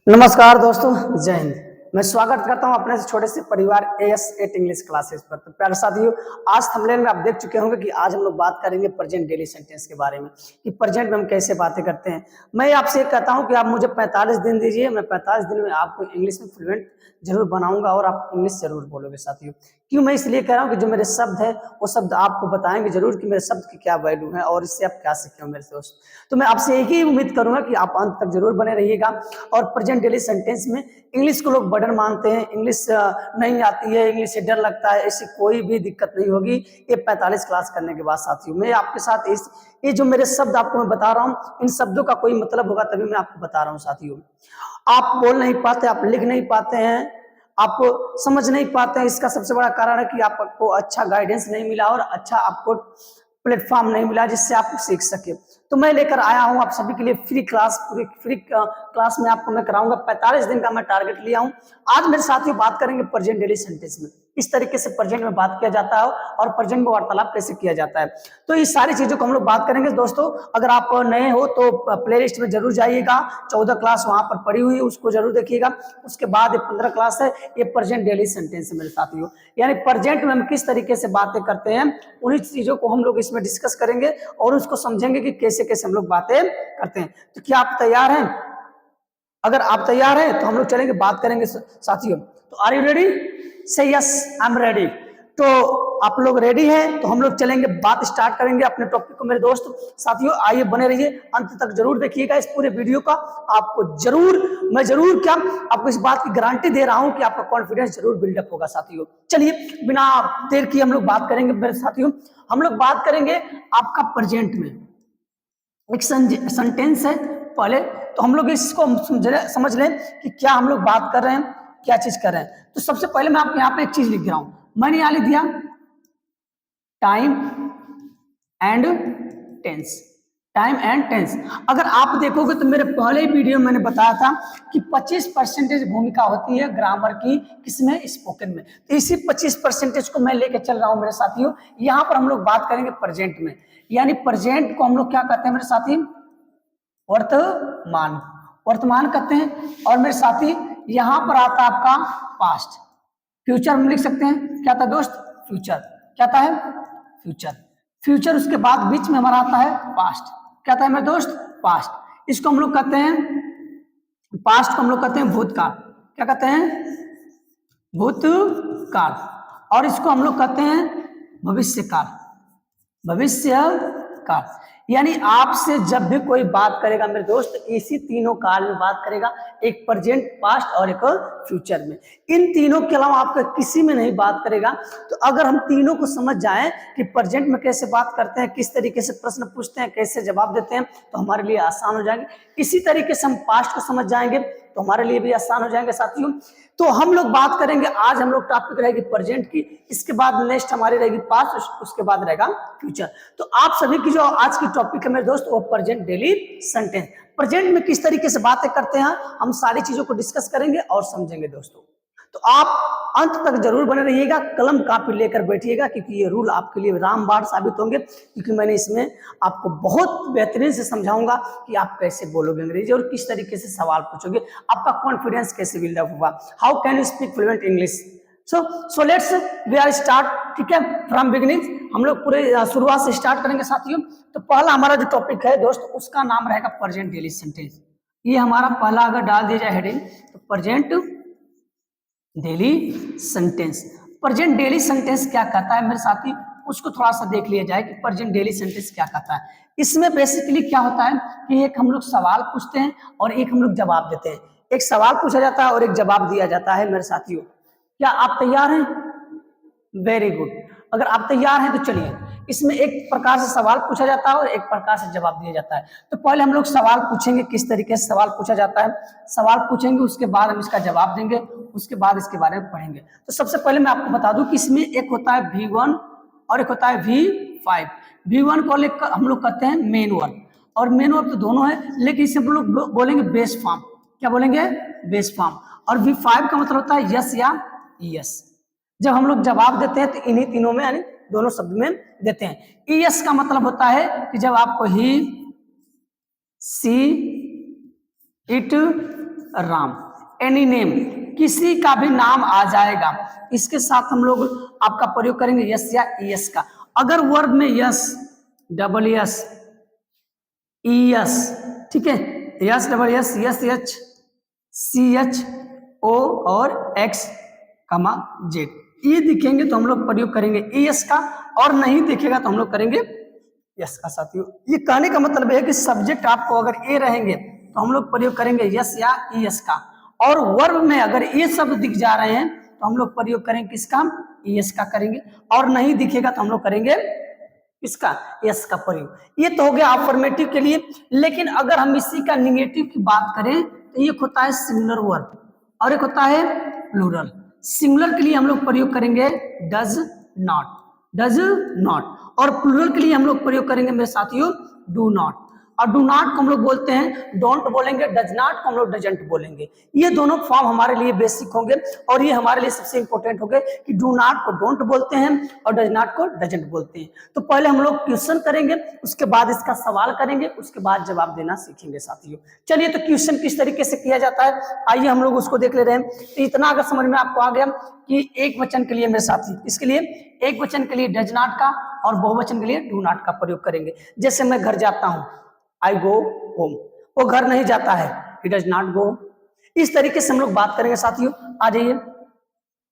नमस्कार दोस्तों, जय हिंद। मैं स्वागत करता हूं अपने से छोटे से परिवार AS8 इंग्लिश क्लासेस पर। तो प्यारे साथियों, आज थंबनेल में आप देख चुके होंगे कि आज हम लोग बात करेंगे प्रेजेंट डेली सेंटेंस के बारे में कि प्रेजेंट में हम कैसे बातें करते हैं। मैं आपसे ये कहता हूं कि आप मुझे 45 दिन दीजिए, मैं 45 दिन में आपको इंग्लिश में फ्लुएंट जरूर बनाऊंगा और आप इंग्लिश जरूर बोलोगे साथियों। क्यों मैं इसलिए कह रहा हूँ कि जो मेरे शब्द है वो शब्द आपको बताएंगे जरूर कि मेरे शब्द की क्या वैल्यू है और इससे आप क्या सीखे हो मेरे दोस्त। तो मैं आपसे यही उम्मीद करूंगा कि आप अंत तक जरूर बने रहिएगा। और प्रेजेंट डेली सेंटेंस में इंग्लिश को लोग बर्डन मानते हैं, इंग्लिश नहीं आती है, इंग्लिश से डर लगता है, ऐसी कोई भी दिक्कत नहीं होगी ये 45 क्लास करने के बाद साथियों। मैं आपके साथ ये जो मेरे शब्द आपको मैं बता रहा हूँ, इन शब्दों का कोई मतलब होगा तभी मैं आपको बता रहा हूँ साथियों। आप बोल नहीं पाते, आप लिख नहीं पाते हैं, आप समझ नहीं पाते हैं, इसका सबसे बड़ा कारण है कि आपको अच्छा गाइडेंस नहीं मिला और अच्छा आपको प्लेटफॉर्म नहीं मिला जिससे आप सीख सके। तो मैं लेकर आया हूं आप सभी के लिए फ्री क्लास, पूरी फ्री क्लास में आपको मैं कराऊंगा। 45 दिन का मैं टारगेट लिया हूं। आज मेरे साथियों बात करेंगे प्रेजेंट डेली सेंटेंस में, इस तरीके से प्रेजेंट में बात किया जाता है और प्रेजेंट में वार्तालाप कैसे किया जाता है। तो इस सारी चीजों को हम लोग बात करेंगे दोस्तों। अगर आप नए हो तो प्लेलिस्ट में जरूर जाइएगा, 14 क्लास वहां पर पड़ी हुई है, उसको जरूर देखिएगा। उसके बाद 15 क्लास है, ये प्रेजेंट डेली सेंटेंस है मेरे साथियों। यानी प्रेजेंट में हम किस तरीके से बातें करते हैं उन्हीं चीजों को हम लोग इसमें डिस्कस करेंगे और उसको समझेंगे कि कैसे कैसे हम लोग बातें करते हैं। तो क्या आप तैयार हैं? अगर आप तैयार हैं तो हम लोग चलेंगे, बात करेंगे साथियों। तो आर यू रेडी? से यस, आई एम रेडी। तो आप लोग रेडी हैं तो हम लोग चलेंगे, बात स्टार्ट करेंगे अपने टॉपिक को मेरे दोस्त साथियों। आइए बने रहिए, अंत तक जरूर देखिएगा इस पूरे वीडियो का। आपको जरूर, मैं जरूर क्या आपको इस बात की गारंटी दे रहा हूं कि आपका कॉन्फिडेंस जरूर बिल्डअप होगा साथियों। चलिए बिना देर की हम लोग बात करेंगे मेरे साथियों। हम लोग बात करेंगे आपका प्रेजेंट में एक सेंटेंस है पहले, तो हम लोग इसको समझ लें कि क्या हम लोग बात कर रहे हैं, क्या चीज कर रहे हैं। तो सबसे पहले मैं आपको यहाँ पे एक चीज लिख रहा हूं, मैंने यहाँ लिख दिया time and tense. Time and tense अगर आप देखोगे तो मेरे पहले ही वीडियो में मैंने बताया था कि 25% भूमिका होती है ग्रामर की, किसमें? स्पोकन में। तो इसी 25% को मैं लेके चल रहा हूं मेरे साथियों। यहां पर हम लोग बात करेंगे प्रेजेंट में, यानी प्रेजेंट को हम लोग क्या कहते हैं मेरे साथी? वर्तमान। वर्तमान कहते हैं। और मेरे साथी यहां पर आता है आपका पास्ट। फ्यूचर हम लिख सकते हैं, क्या था दोस्त? फ्यूचर। क्या था है? फ्यूचर। फ्यूचर उसके बाद बीच में हमारा आता है पास्ट। क्या था मेरे दोस्त? पास्ट। इसको हम लोग कहते हैं, पास्ट को हम लोग कहते हैं भूतकाल। क्या कहते हैं? भूतकाल। और इसको हम लोग कहते हैं भविष्यकाल। भविष्य काल। यानी आपसे जब भी कोई बात करेगा मेरे दोस्त, इसी तीनों काल में बात करेगा, एक प्रेजेंट, पास्ट और एक फ्यूचर में। इन तीनों के अलावा आपका किसी में नहीं बात करेगा। तो अगर हम तीनों को समझ जाएं कि प्रेजेंट में कैसे बात करते हैं, किस तरीके से प्रश्न पूछते हैं, कैसे जवाब देते हैं, तो हमारे लिए आसान हो जाएंगे। इसी तरीके से हम पास्ट को समझ जाएंगे तो हमारे लिए भी आसान हो जाएंगे साथियों। तो हम लोग बात करेंगे, आज हम लोग टॉपिक रहेगी प्रेजेंट की, इसके बाद नेक्स्ट हमारी रहेगी पास्ट, उसके बाद रहेगा फ्यूचर। तो आप सभी की जो आज की टॉपिक है मेरे दोस्त वो प्रेजेंट डेली सेंटेंस। प्रेजेंट में किस तरीके से बातें करते हैं हम सारी चीजों को डिस्कस करेंगे और समझेंगे दोस्तों। तो आप अंत तक जरूर बने रहिएगा, कलम कापी लेकर बैठिएगा, क्योंकि ये रूल आपके लिए रामबाण साबित होंगे। क्योंकि मैंने इसमें आपको बहुत बेहतरीन से समझाऊंगा कि आप कैसे बोलोगे अंग्रेजी और किस तरीके से सवाल पूछोगे, आपका कॉन्फिडेंस कैसे बिल्डअप होगा, how can you speak fluent English. So let's we are start, ठीक है, फ्रॉम बिगिनिंग। हम लोग पूरे शुरुआत से स्टार्ट करेंगे साथियों। तो पहला हमारा जो टॉपिक है दोस्त, उसका नाम रहेगा प्रेजेंट डेली सेंटेंस। ये हमारा पहला अगर डाल दिया जाए हेडिंग, तो present daily sentence. Present daily sentence क्या कहता है मेरे साथी, उसको थोड़ा सा देख लिया जाए कि प्रेजेंट डेली सेंटेंस क्या कहता है। इसमें बेसिकली क्या होता है कि एक हम लोग सवाल पूछते हैं और एक हम लोग जवाब देते हैं। एक सवाल पूछा जाता है और एक जवाब दिया जाता है मेरे साथियों। क्या आप तैयार हैं? Very good. अगर आप तैयार हैं तो चलिए, इसमें एक प्रकार से सवाल पूछा जाता है और एक प्रकार से जवाब दिया जाता है। तो पहले हम लोग सवाल पूछेंगे, किस तरीके से सवाल पूछा जाता है, सवाल पूछेंगे, उसके बाद हम इसका जवाब देंगे, उसके बाद इसके बारे में पढ़ेंगे। तो सबसे पहले मैं आपको बता दूं कि इसमें एक होता है V1 और एक होता है V5। V1 को हम लोग कहते हैं मेन वर्ब, और मेन वर्ब तो दोनों है, लेकिन इसे हम लोग बोलेंगे बेस फॉर्म। क्या बोलेंगे? Base form. और V5 का मतलब होता है यस या यस। जब हम लोग जवाब देते हैं तो इन्हीं तीनों में, यानी दोनों शब्द में देते हैं। ईएस का मतलब होता है कि जब आपको ही, सी, इट राम। एनी नेम, किसी का भी नाम आ जाएगा, इसके साथ हम लोग आपका प्रयोग करेंगे यस या ईएस का। अगर वर्ब में यस, डबल यस, ईएस, ठीक है, yes double yes, yes H, C H O और एक्स कमा जेड, ये दिखेंगे तो हम लोग प्रयोग करेंगे ईएस का, और नहीं दिखेगा तो हम लोग करेंगे यस का। साथियों, ये कहने का मतलब है कि सब्जेक्ट आपको अगर ए रहेंगे तो हम लोग प्रयोग करेंगे यस या ईएस का, और वर्ब में अगर ये शब्द दिख जा रहे हैं तो हम लोग प्रयोग करेंगे किसका, ईएस का करेंगे, और नहीं दिखेगा तो हम लोग करेंगे इसका यस का प्रयोग। ये तो हो गया अफर्मेटिव के लिए। लेकिन अगर हम इसी का निगेटिव की बात करें तो एक होता है सिंगुलर वर्ब और एक होता है प्लूरल। सिंगुलर के लिए हम लोग प्रयोग करेंगे डज नॉट, डज नॉट, और प्लूरल के लिए हम लोग प्रयोग करेंगे मेरे साथियों डू नॉट। और डू नॉट को हम लोग बोलते हैं डोंट बोलेंगे, डज नॉट को हम लोग डजंट बोलेंगे। ये दोनों फॉर्म हमारे लिए बेसिक होंगे और ये हमारे लिए सबसे इंपॉर्टेंट होंगे कि डू नॉट को डोंट बोलते हैं और डज नॉट को डजंट बोलते हैं। तो पहले हम लोग क्वेश्चन करेंगे, उसके बाद इसका सवाल करेंगे, उसके बाद जवाब देना सीखेंगे साथियों। चलिए, तो क्वेश्चन किस तरीके से किया जाता है आइए हम लोग उसको देख ले रहे हैं। तो इतना अगर समझ में आपको आ गया कि एक वचन के लिए मेरे साथी, इसके लिए एक वचन के लिए डज नॉट का और बहुवचन के लिए डू नॉट का प्रयोग करेंगे। जैसे मैं घर जाता हूं, आई गो होम, वो घर नहीं जाता है, ही डज नॉट गो। इस तरीके से हम लोग बात करेंगे साथियों। आ जाइए,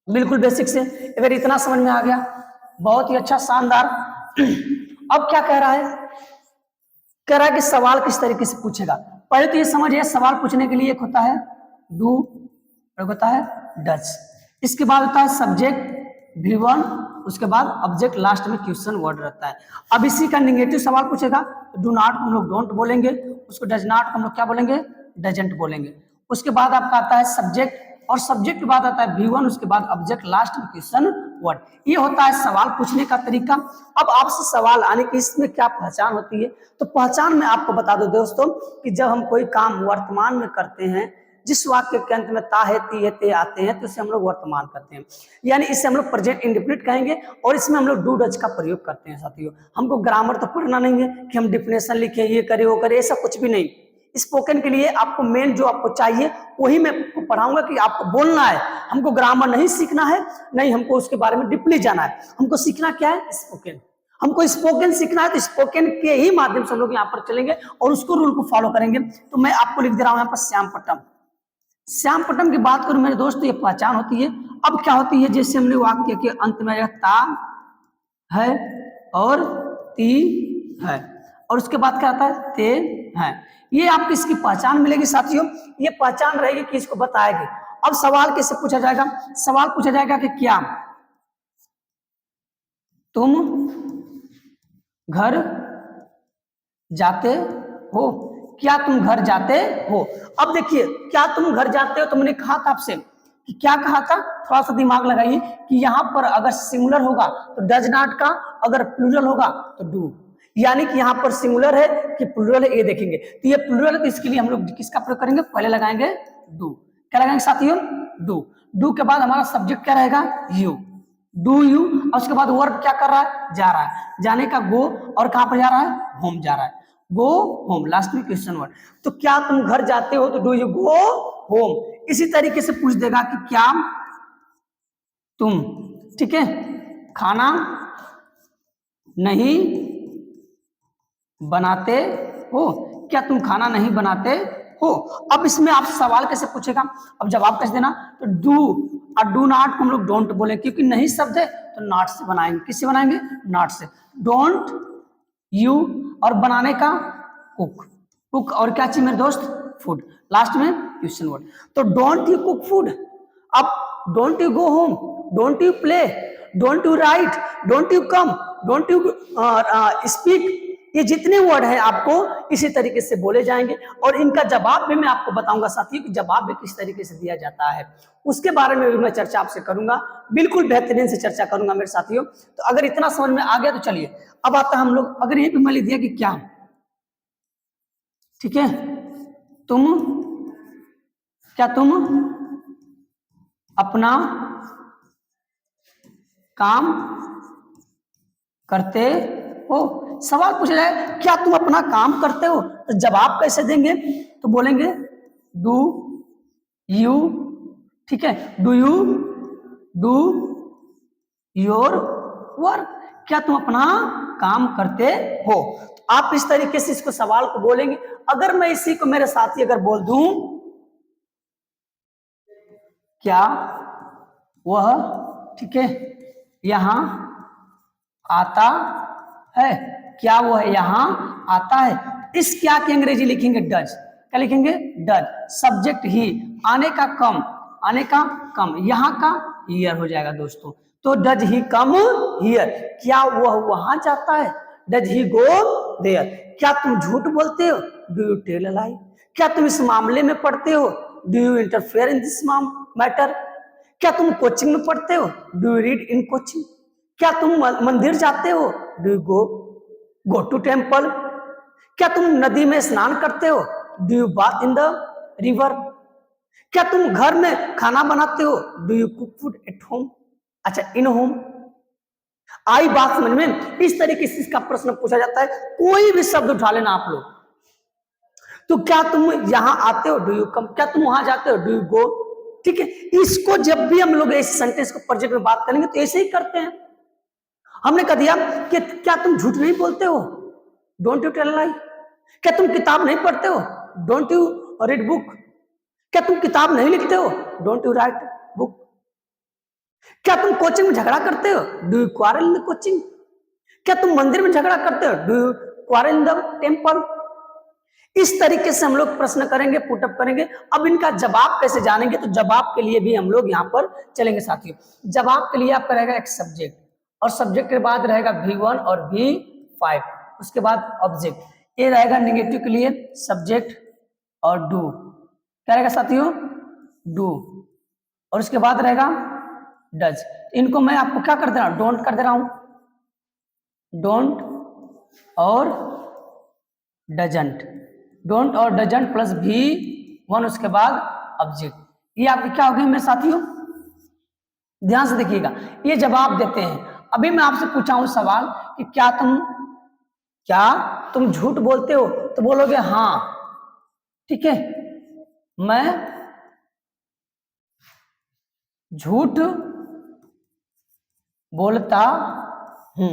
बिल्कुल बेसिक से अगर इतना समझ में आ गया, बहुत ही अच्छा, शानदार। अब क्या कह रहा है, कह रहा है कि सवाल किस तरीके से पूछेगा। पहले तो ये समझिए, सवाल पूछने के लिए एक होता है डू और होता है डज, इसके बाद होता है सब्जेक्ट V1, उसके बाद ऑब्जेक्ट, लास्ट में क्वेश्चन वर्ड रहता है। अब इसी का निगेटिव सवाल पूछेगा, डू नॉट को हम लोग डोंट बोलेंगे, उसको डज नॉट को हम लोग क्या बोलेंगे, डजंट बोलेंगे। उसके बाद आपका आता है सब्जेक्ट, और सब्जेक्ट के बाद आता है V1, उसके बाद ऑब्जेक्ट, लास्ट में क्वेश्चन वर्ड। ये होता है सवाल पूछने का तरीका। अब आपसे सवाल आने की इसमें क्या पहचान होती है, तो पहचान में आपको बता दो दोस्तों कि जब हम कोई काम वर्तमान में करते हैं, जिस वाक्य के अंत में ता है, ती है, ते आते हैं, तो इसे हम लोग वर्तमान करते हैं, यानी इसे हम लोग प्रेजेंट इंडेफिनिट कहेंगे, और इसमें हम लोग डू डज का प्रयोग करते हैं साथियों। हमको ग्रामर तो पढ़ना नहीं है कि हम डिफिनेशन लिखे, ये करे वो करे, ऐसा कुछ भी नहीं। स्पोकन के लिए आपको मेन जो आपको चाहिए वही मैं आपको पढ़ाऊंगा कि आपको बोलना है। हमको ग्रामर नहीं सीखना है, नहीं हमको उसके बारे में डीपली जाना है। हमको सीखना क्या है, स्पोकन। हमको स्पोकन सीखना है, तो स्पोकन के ही माध्यम से हम लोग यहाँ पर चलेंगे और उसको रूल को फॉलो करेंगे। तो मैं आपको लिख दे रहा हूँ यहाँ पर श्यामपट्टम। श्यामपट्टम की बात करूं मेरे दोस्त, ये पहचान होती है। अब क्या होती है, जैसे हमने वाक्य के अंत में ता है और ती है, और उसके बाद क्या आता है, ते है, ये आपको इसकी पहचान मिलेगी साथियों। ये पहचान रहेगी कि इसको बताएगी। अब सवाल कैसे पूछा जाएगा, सवाल पूछा जाएगा कि क्या तुम घर जाते हो, क्या तुम घर जाते हो। अब देखिए, क्या तुम घर जाते हो, तो मैंने कहा था आपसे कि क्या कहा था, थोड़ा सा दिमाग लगाइए कि यहां पर अगर सिंगुलर होगा तो डज नॉट का, अगर प्लूरल होगा तो डू, यानी कि यहां पर सिंगुलर है कि प्लूरल है, ये देखेंगे। तो ये प्लूरल है, तो इसके लिए हम लोग किसका प्रयोग करेंगे, पहले लगाएंगे डू। क्या लगाएंगे साथियों, डू। डू के बाद हमारा सब्जेक्ट क्या रहेगा, यू, डू यू, और उसके बाद वर्ब क्या कर रहा है, जा रहा है, जाने का गो, और कहां पर जा रहा है, होम जा रहा है, गो होम, लास्ट में क्वेश्चन वर्ड। तो क्या तुम घर जाते हो, तो डू यू गो होम। इसी तरीके से पूछ देगा कि क्या तुम, ठीक है, खाना नहीं बनाते हो, क्या तुम खाना नहीं बनाते हो। अब इसमें आप सवाल कैसे पूछेगा, अब जवाब कैसे देना, तो डू और डू नॉट को हम लोग डोंट बोले, क्योंकि नहीं शब्द है तो नॉट से बनाएंगे। किससे बनाएंगे, नॉट से। डोंट यू, और बनाने का कुक, कुक, और क्या चाहिए मेरे दोस्त, फूड, लास्ट में क्वेश्चन वर्ड। तो डोंट यू कुक फूड। अब don't you go home, don't you play, don't you right, don't you come, don't you speak, ये जितने वर्ड हैं आपको इसी तरीके से बोले जाएंगे। और इनका जवाब भी मैं आपको बताऊंगा साथियों कि जवाब भी किस तरीके से दिया जाता है, उसके बारे में भी मैं चर्चा आपसे करूंगा, बिल्कुल बेहतरीन से चर्चा करूंगा मेरे साथियों। तो अगर इतना समझ में आ गया तो चलिए, अब आता है हम लोग, अगर ये भी मैं लिख दिया कि क्या, ठीक है, तुम, क्या तुम अपना काम करते हो। सवाल पूछा जाए क्या तुम अपना काम करते हो, तो जवाब कैसे देंगे, तो बोलेंगे डू यू, ठीक है, do you do your work, क्या तुम अपना काम करते हो। आप इस तरीके से इसको सवाल को बोलेंगे। अगर मैं इसी को मेरे साथी अगर बोल दूं, क्या वह, ठीक है, यहां आता है, क्या वह यहां आता है। इस क्या की अंग्रेजी लिखेंगे डज, क्या लिखेंगे डज। सब्जेक्ट ही, आने का कम, आने का कम, यहां का हियर हो जाएगा दोस्तों। तो डज ही कम हियर, क्या वह वहां जाता है। डज ही गो देयर, क्या तुम झूठ बोलते हो। Do you tell a lie, क्या तुम इस मामले में पढ़ते हो। Do you interfere in this matter, क्या तुम कोचिंग में पढ़ते हो। Do you read in coaching, क्या तुम मंदिर जाते हो। Do you go to temple, क्या तुम नदी में स्नान करते हो। Do you bath in the river, क्या तुम घर में खाना बनाते हो। Do you cook food at home, अच्छा इन होम। आई बात समझ में। इस तरीके से इसका प्रश्न पूछा जाता है। कोई भी शब्द उठा लेना आप लोग। तो क्या तुम यहां आते हो, डू यू कम, क्या तुम वहां जाते हो, डू यू गो, ठीक है। इसको जब भी हम लोग इस सेंटेंस को प्रेजेंट में बात करेंगे तो ऐसे ही करते हैं। हमने कह दिया कि क्या तुम झूठ नहीं बोलते हो, डोंट यू टेल लाई, क्या तुम किताब नहीं पढ़ते हो, डोंट यू रीड बुक, क्या तुम किताब नहीं लिखते हो, डोंट यू राइट बुक, क्या तुम कोचिंग में झगड़ा करते हो, do you quarrel in the coaching, क्या तुम मंदिर में झगड़ा करते हो, do you quarrel in the temple. इस तरीके से हम लोग प्रश्न करेंगे, पुटअप करेंगे। अब इनका जवाब कैसे जानेंगे, तो जवाब के लिए भी हम लोग यहाँ पर चलेंगे साथियों। जवाब के लिए आपका रहेगा एक सब्जेक्ट, और सब्जेक्ट के बाद रहेगा V1 और V5, उसके बाद ऑब्जेक्ट। ये रहेगा निगेटिव के लिए सब्जेक्ट और डू, क्या रहेगा साथियों, डू, और उसके बाद रहेगा डज। इनको मैं आपको क्या कर दे रहा हूं, डोंट कर दे रहा हूं, डोंट और डजंट, डोंट और डजंट प्लस V1, उसके बाद ऑब्जेक्ट। ये आपके क्या हो गए मेरे साथियों, ध्यान से देखिएगा। ये जवाब देते हैं। अभी मैं आपसे पूछा हूं सवाल कि क्या तुम झूठ बोलते हो, तो बोलोगे हाँ, ठीक है, मैं झूठ बोलता हूं।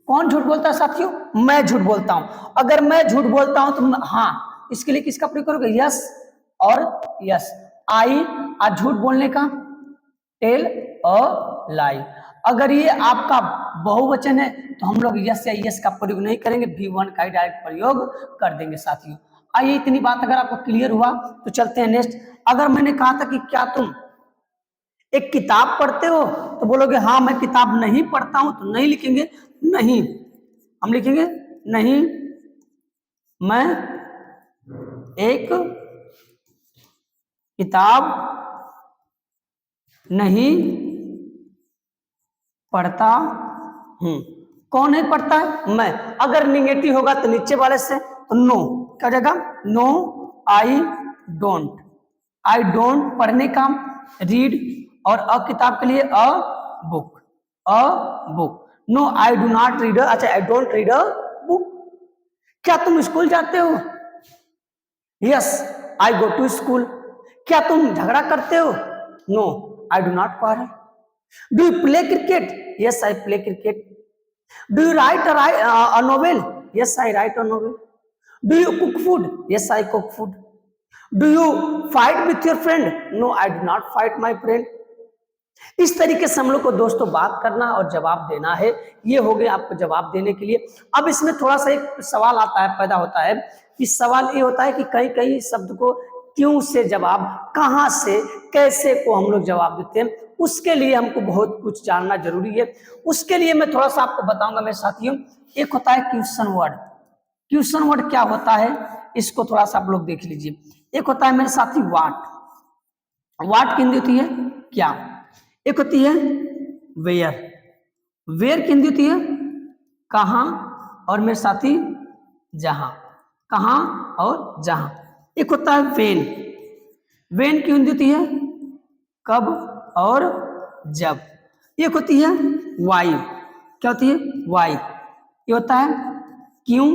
कौन झूठ बोलता है साथियों, मैं झूठ बोलता हूं। अगर मैं झूठ बोलता हूं तो हाँ, इसके लिए किसका प्रयोग करोगे, यस और यस। आई आज झूठ बोलने का, टेल अ लाई। अगर ये आपका बहुवचन है तो हम लोग यस या यस का प्रयोग नहीं करेंगे, V1 का ही डायरेक्ट प्रयोग कर देंगे साथियों। आइए, इतनी बात अगर आपको क्लियर हुआ तो चलते हैं नेक्स्ट। अगर मैंने कहा था कि क्या तुम एक किताब पढ़ते हो, तो बोलोगे हाँ मैं किताब नहीं पढ़ता हूं, तो नहीं लिखेंगे नहीं, हम लिखेंगे नहीं मैं एक किताब नहीं पढ़ता हूं। कौन नहीं पढ़ता है, मैं। अगर निगेटिव होगा तो नीचे वाले से, तो नो, क्या हो जाएगा, no I don't, I don't पढ़ने का, रीड, और अ किताब के लिए a book, a book. No I do not read, अच्छा I don't read a book. क्या तुम स्कूल जाते हो, yes I go to school. क्या तुम झगड़ा करते हो, no I do not quarrel. Do you play cricket, yes I play cricket. Do you write a novel, yes I write a novel. Do you cook food, yes I cook food. Do you fight with your friend, no I do not fight my friend. इस तरीके से हम लोग को दोस्तों बात करना और जवाब देना है। ये हो गया आपको जवाब देने के लिए। अब इसमें थोड़ा सा एक सवाल आता है, पैदा होता है कि सवाल ये होता है कि कई कई शब्द को क्यों से जवाब, कहां से, कैसे को हम लोग जवाब देते हैं। उसके लिए हमको बहुत कुछ जानना जरूरी है। उसके लिए मैं थोड़ा सा आपको बताऊंगा मेरे साथियों। एक होता है क्वेश्चन वर्ड। क्वेश्चन वर्ड क्या होता है, इसको थोड़ा सा आप लोग देख लीजिए। एक होता है मेरे साथी वाट, वाट की हिंदी होती है क्या। एक होती है वेयर, वेयर की हिंदी होती है कहां, और मेरे साथी जहां, कहां और जहां। एक होता है वेन, वेन की हिंदी होती है कब और जब। एक होती है वाई, क्या होती है वाई, ये होता है क्यों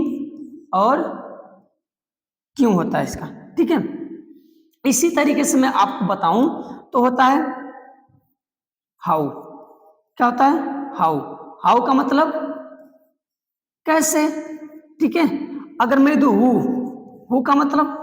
और क्यों होता है इसका, ठीक है। इसी तरीके से मैं आपको बताऊं तो होता है हाउ। क्या होता है? हाउ। हाउ का मतलब कैसे, ठीक है। अगर मैं दू हु का मतलब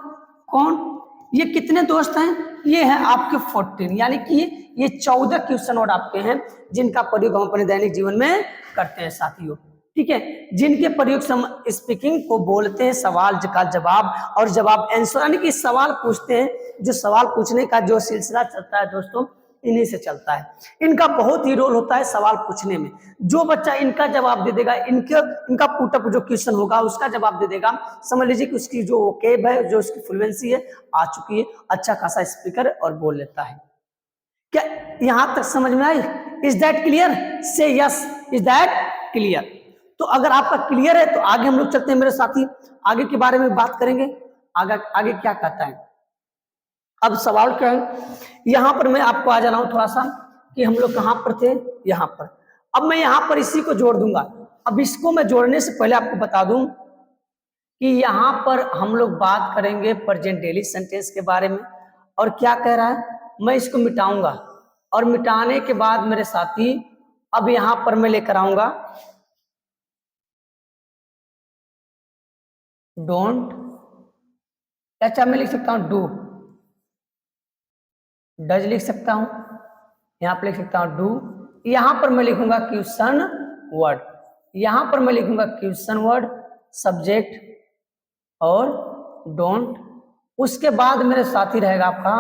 कौन। ये कितने दोस्त हैं? ये हैं आपके 14, यानी कि ये 14 क्वेश्चन वर्ड आपके हैं जिनका प्रयोग हम अपने दैनिक जीवन में करते हैं साथियों, ठीक है। जिनके प्रयोग से हम स्पीकिंग को बोलते हैं, सवाल का जवाब और जवाब आंसर, यानी कि सवाल पूछते हैं। जो सवाल पूछने का जो सिलसिला चलता है दोस्तों, इन्हीं से चलता है। इनका बहुत ही रोल होता है सवाल पूछने में। जो बच्चा इनका जवाब दे देगा, इनका पुटअप जो क्वेश्चन होगा उसका जवाब दे देगा, समझ लीजिए कि उसकी जो वोकेब है, जो उसकी फ्लुएंसी है, आ चुकी है, अच्छा खासा स्पीकर और बोल लेता है। क्या यहां तक समझ में आई? Is that clear? Say yes. Is that clear? तो अगर आपका क्लियर है तो आगे हम लोग चलते हैं मेरे साथी, आगे के बारे में बात करेंगे। आगे क्या कहता है। अब सवाल क्या है, यहां पर मैं आपको आ जा रहा हूं थोड़ा सा कि हम लोग कहां पर थे, यहां पर। अब मैं यहां पर इसी को जोड़ दूंगा। अब इसको मैं जोड़ने से पहले आपको बता दूं कि यहां पर हम लोग बात करेंगे प्रेजेंट डेली सेंटेंस के बारे में। और क्या कह रहा है, मैं इसको मिटाऊंगा और मिटाने के बाद मेरे साथी अब यहां पर मैं लेकर आऊंगा डोंट, अच्छा मैं लिख सकता हूं डू, डज लिख सकता हूं, यहां पर लिख सकता हूं डू। यहां पर मैं लिखूंगा क्वेश्चन वर्ड, यहां पर मैं लिखूंगा क्वेश्चन वर्ड, सब्जेक्ट और डोंट। उसके बाद मेरे साथी रहेगा आपका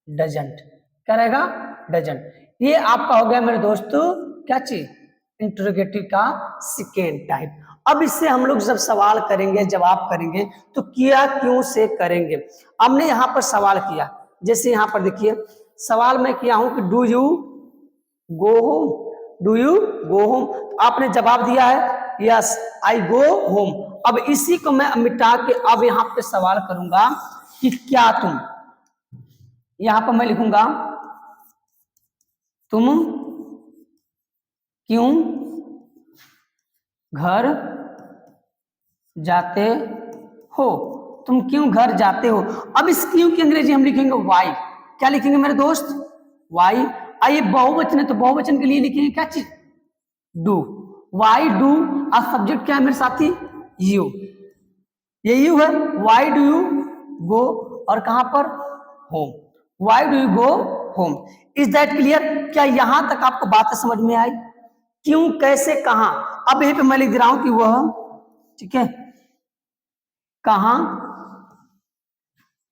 डजंट। क्या रहेगा? डजंट। ये आपका हो गया मेरे दोस्तों क्या चीज, इंटरोगेटिव का सेकेंड टाइप। अब इससे हम लोग जब सवाल करेंगे, जवाब करेंगे, तो किया क्यों से करेंगे। हमने यहां पर सवाल किया, जैसे यहां पर देखिए सवाल मैं किया हूं कि do you go home, do you go home, तो आपने जवाब दिया है यस आई गो होम। अब इसी को मैं मिटा के अब यहां पे सवाल करूंगा कि क्या तुम, यहां पर मैं लिखूंगा तुम क्यों घर जाते हो, तुम क्यों घर जाते हो। अब इस क्यों की अंग्रेजी हम लिखेंगे वाई। क्या लिखेंगे मेरे दोस्त? वाई। आइए बहुवचन है तो बहुवचन के लिए लिखेंगे क्या चीज, डू। वाई डू, अब सब्जेक्ट क्या है मेरे साथी, यू, ये यू है। वाई डू यू गो, और कहां पर, home. Y do you go home. Is that clear? क्या यहां तक आपको बातें समझ में आई? क्यों, कैसे, कहां। अब यहीं पे मैं लिख रहा हूं कि वह, ठीक है, कहां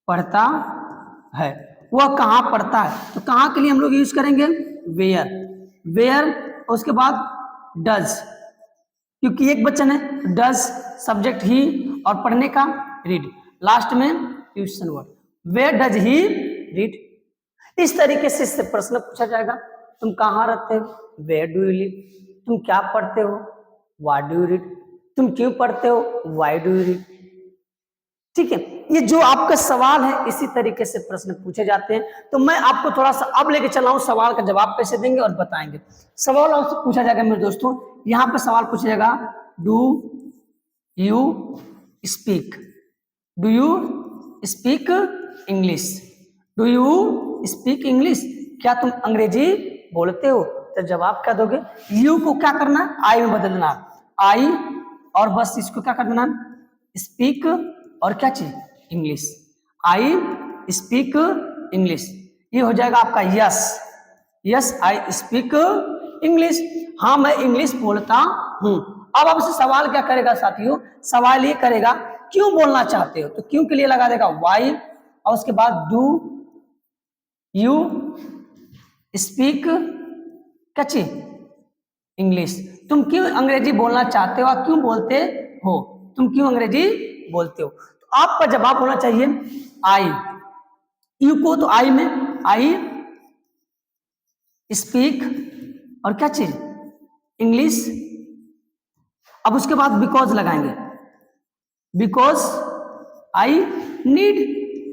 पढ़ता है, वह कहां पढ़ता है। तो कहां के लिए हम लोग यूज करेंगे वेयर, वेयर। उसके बाद डज, क्योंकि एक वचन है, डज सब्जेक्ट ही और पढ़ने का रीड, लास्ट में question word, where does he read. इस तरीके से इससे प्रश्न पूछा जाएगा, तुम कहाँ रहते हो, वेयर डू यू लिव, तुम क्या पढ़ते हो, व्हाट डू यू रीड, तुम क्यों पढ़ते हो, व्हाई डू यू रीड। ठीक है, ये जो आपका सवाल है इसी तरीके से प्रश्न पूछे जाते हैं। तो मैं आपको थोड़ा सा अब लेके चला हूं सवाल का जवाब कैसे देंगे और बताएंगे। सवाल आपसे पूछा जाएगा मेरे दोस्तों, यहां पर सवाल पूछा जाएगा do you speak, do you speak English, do you speak English, क्या तुम अंग्रेजी बोलते हो। तो जवाब क्या दोगे, यू को क्या करना, आई में बदलना, आई, और बस इसको क्या कर देना, स्पीक, और क्या चीज, इंग्लिश, आई स्पीक इंग्लिश। ये हो जाएगा आपका yes, yes I speak English, हाँ मैं इंग्लिश बोलता हूं। अब आपसे सवाल क्या करेगा साथियों, सवाल ये करेगा क्यों बोलना चाहते हो, तो क्यों के लिए लगा देगा वाई, और उसके बाद डू यू स्पीक क्या चीज, इंग्लिश, तुम क्यों अंग्रेजी बोलना चाहते हो, क्यों बोलते हो, तुम क्यों अंग्रेजी बोलते हो। तो आपका जवाब होना चाहिए आई, यू को तो आई में आई स्पीक और क्या चीज, इंग्लिश। अब उसके बाद बिकॉज लगाएंगे, because I need,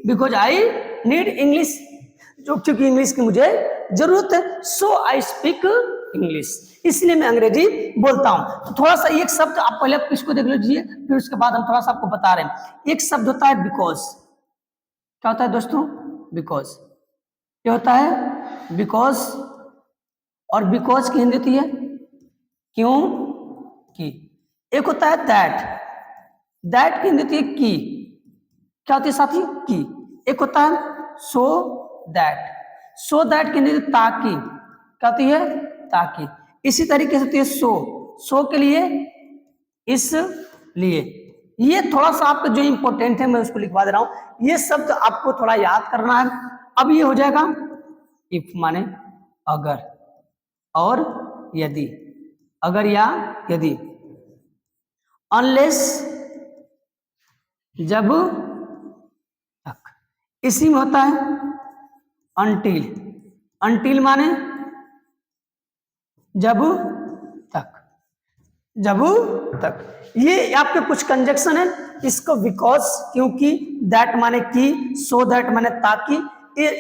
because I need English, जो क्योंकि इंग्लिश की मुझे जरूरत है, सो आई स्पीक इंग्लिश, इसलिए मैं अंग्रेजी बोलता हूं। तो थोड़ा सा एक शब्द आप पहले इसको देख लीजिए, फिर उसके बाद हम थोड़ा सा आपको बता रहे हैं। एक शब्द होता है बिकॉज, क्या होता है दोस्तों, बिकॉज क्या होता है, बिकॉज, और बिकॉज की हिंदी होती है क्यों कि। एक होता है दैट, दैट की हिंदी होती है की, क्या होती है साथी, की। एक होता है सो दैट, सो दैट की हिंदी होती है ताकि, क्या होती है, ताकि। इसी तरीके से होती है सो, सो के लिए, इसलिए। ये थोड़ा सा आपका जो इंपॉर्टेंट है मैं उसको लिखवा दे रहा हूं, ये शब्द आपको थोड़ा याद करना है। अब ये हो जाएगा इफ माने अगर और यदि, अगर या यदि। अनलेस जब तक, इसी में होता है अनटिल, अनटिल माने जब तक, जब तक। ये आपके कुछ कंजक्शन है, इसको बिकॉज क्योंकि, दैट माने की, सो दैट माने ताकि,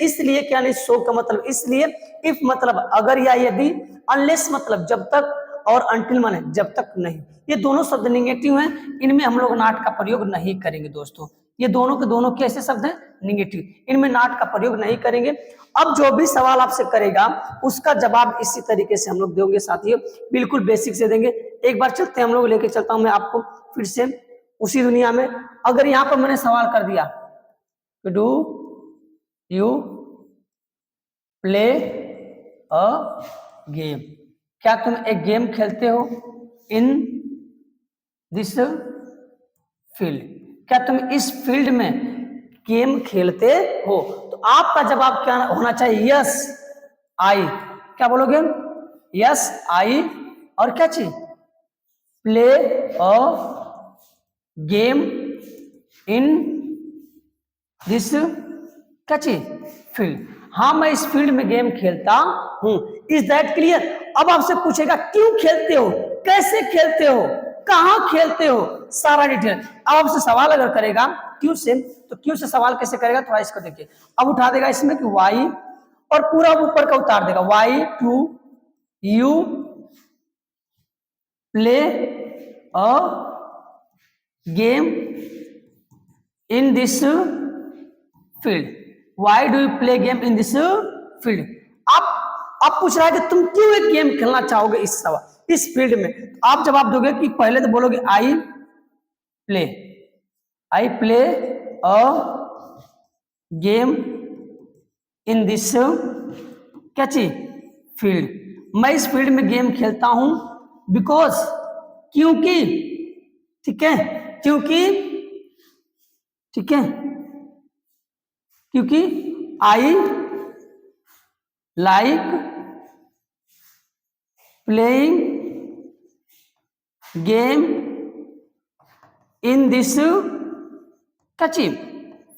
इसलिए क्या नहीं, सो का मतलब इसलिए, इफ मतलब अगर या यदि, अनलेस मतलब जब तक, और अनटिल माने जब तक नहीं। ये दोनों शब्द निगेटिव हैं, इनमें हम लोग नॉट का प्रयोग नहीं करेंगे दोस्तों। ये दोनों के दोनों कैसे शब्द हैं, निगेटिव, इनमें नॉट का प्रयोग नहीं करेंगे। अब जो भी सवाल आपसे करेगा उसका जवाब इसी तरीके से हम लोग देंगे साथियों, बिल्कुल बेसिक से देंगे। एक बार चलते हैं, हम लोग लेके चलता हूं मैं आपको फिर से उसी दुनिया में। अगर यहां पर मैंने सवाल कर दिया, do you play a game, क्या तुम एक गेम खेलते हो, इन दिस फील्ड, क्या तुम इस फील्ड में गेम खेलते हो, तो आपका जवाब क्या होना चाहिए, यस आई। क्या बोलोगे, यस आई, और क्या चाहिए, play a game in this, क्या चाहिए, फील्ड। हाँ मैं इस फील्ड में गेम खेलता हूं, इज दैट क्लियर। अब आपसे पूछेगा क्यों खेलते हो, कैसे खेलते हो, कहां खेलते हो, सारा डिटेल। अब आपसे सवाल अगर करेगा क्यों से, तो क्यों से सवाल कैसे करेगा, थोड़ा इसको देखिए। अब उठा देगा इसमें कि वाई, और पूरा ऊपर का उतार देगा, why to you play a game in this field, why do you play game in this field. आप पूछ रहा है कि तुम क्यों एक गेम खेलना चाहोगे इस सवाल, इस फील्ड में। तो आप जवाब दोगे कि पहले तो बोलोगे I play, I play a game in this, क्या चीज, फील्ड। मैं इस फील्ड में गेम खेलता हूं बिकॉज, क्योंकि, ठीक है, क्योंकि, ठीक है, क्योंकि I like playing game in this, क्या चीज,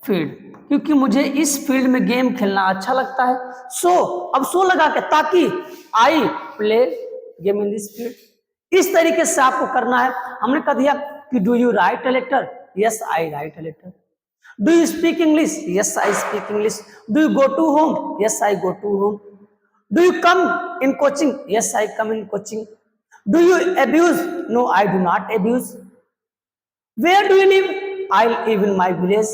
फील्ड, क्योंकि मुझे इस फील्ड में गेम खेलना अच्छा लगता है। सो अब सो लगा के, ताकि I play game in this field. इस तरीके से आपको करना है। हमने कह दिया कि do you write a letter, yes I write a letter. Do you speak English, yes I speak English. Do you go to home, yes I go to home. Do you come in coaching, yes I come in coaching. Do you abuse, no I do not abuse. Where do you live? I live in my village.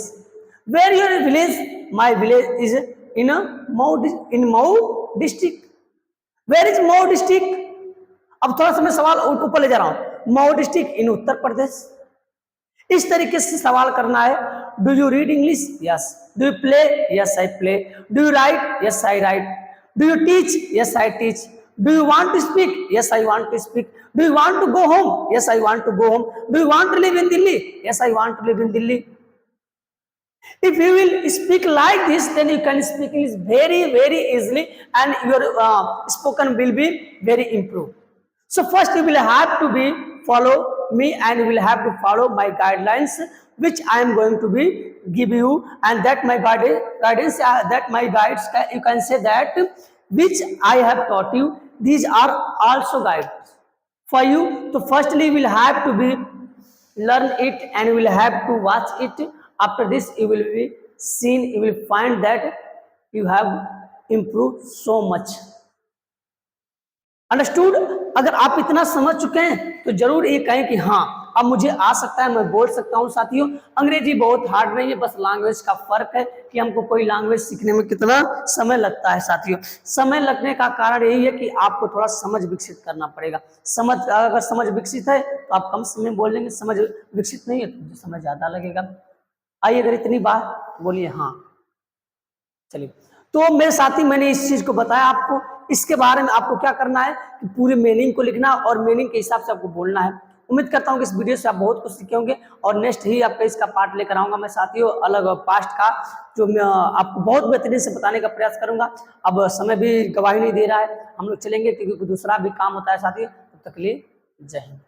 Where your village? My village is in Mau district. Where is Mau district? अब थोड़ा सा मैं सवाल ऊपर ले जा रहा हूं, मऊ डिस्ट्रिक्ट इन उत्तर प्रदेश। इस तरीके से सवाल करना है। Do you read English, yes. Do you play, yes I play. Do you write, yes I write. Do you teach, yes I teach. Do you want to speak, yes I want to speak. Do you want to go home, yes I want to go home. Do you want to live in Delhi, yes I want to live in Delhi. If you will speak like this, then you can speak English very easily, and your spoken will be very improved. So first you will have to be follow me, and you will have to follow my guidelines, which I am going to be give you, and that my guidance, that my guides, you can say that which I have taught you, these are also guides for you. So firstly you will have to be learn it, and you will have to watch it. After this you will be seen, you will find that you have improved so much. Understood. अगर आप इतना समझ चुके हैं तो जरूर ये कहें कि हाँ अब मुझे आ सकता है, मैं बोल सकता हूँ साथियों। अंग्रेजी बहुत हार्ड नहीं है, बस लैंग्वेज का फर्क है कि हमको कोई लैंग्वेज सीखने में कितना समय लगता है साथियों। समय लगने का कारण यही है कि आपको थोड़ा समझ विकसित करना पड़ेगा। समझ, अगर समझ विकसित है तो आप कम समय में बोल लेंगे, समझ विकसित नहीं है तो समय ज्यादा लगेगा। आइए, अगर इतनी बात बोलिए हाँ। चलिए, तो मेरे साथी मैंने इस चीज को बताया आपको। इसके बारे में आपको क्या करना है कि पूरे मीनिंग को लिखना और मीनिंग के हिसाब से आपको बोलना है। उम्मीद करता हूँ कि इस वीडियो से आप बहुत कुछ सीखे होंगे और नेक्स्ट ही आपका इसका पार्ट लेकर आऊंगा मैं साथियों, अलग पास्ट का, जो मैं आपको बहुत बेहतरीन से बताने का प्रयास करूंगा। अब समय भी गवाही नहीं दे रहा है, हम लोग चलेंगे क्योंकि दूसरा भी काम होता है साथियों। तब तक के लिए जय हिंद।